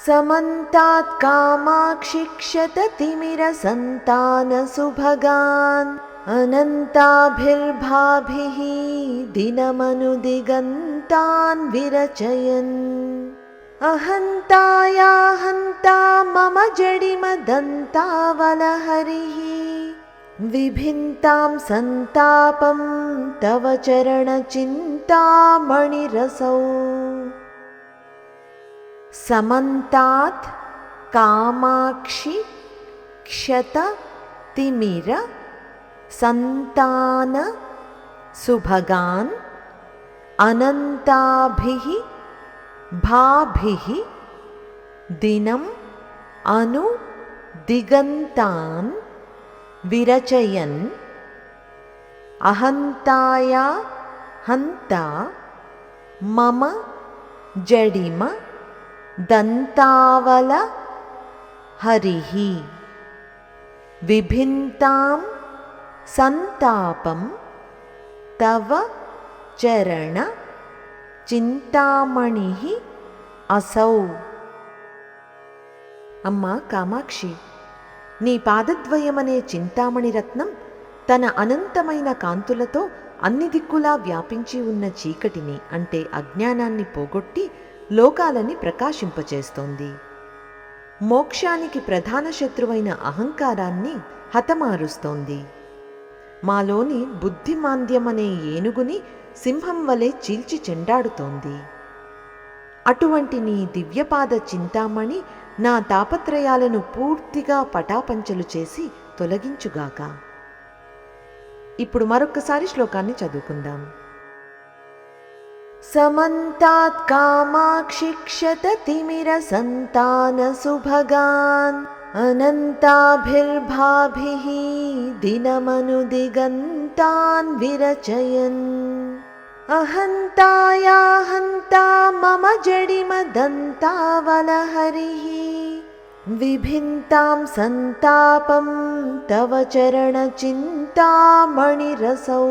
समन्तात् कामाक्षि क्षततिमिरसन्तानसुभगान् अनन्ताभिर्भाभिः दिनमनुदिगन्तान् विरचयन् अहन्ताया हन्ता मम जडिमदन्तावलहरिः विभिन्तां सन्तापं तव चरणचिन्तामणिरसौ समन्तात् कामाक्षि क्षत तिमिर संतान सुभगान् अनन्ताभिः भाभिः दिनम् अनु दिगन्तान् विरचयन् अहन्ताया हन्ता मम जडिम दन्तावल हरिः विभिन्तां संतापं तव चरण चिन्तामणिः असौ। అమ్మా కామాక్షి, నీ పాదద్వయమనే చింతామణి రత్నం తన అనంతమైన కాంతులతో అన్ని దిక్కులా వ్యాపించి ఉన్న చీకటిని అంటే అజ్ఞానాన్ని పోగొట్టి లోకాలని ప్రకాశింపచేస్తోంది. మోక్షానికి ప్రధాన శత్రువైన అహంకారాన్ని హతమారుస్తోంది. మాలోని బుద్ధిమాంద్యమనే ఏనుగుని సింహం వలె చీల్చి చెండాడుతోంది. అటువంటి నీ దివ్యపాద చింతామణి నా తాపత్రయాలను పూర్తిగా పటాపంచలు చేసి తొలగించుగాక. ఇప్పుడు మరొక్కసారి శ్లోకాన్ని చదువుకుందాం. समन्तात् कामाक्षि क्षततिमिरसन्तानसुभगान् अनन्ताभिर्भाभिः दिनमनुदिगन्तान् विरचयन् अहन्ताया हन्ता मम जडिमदन्तावलहरिः विभिन्तां सन्तापं तव चरणचिन्तामणिरसौ।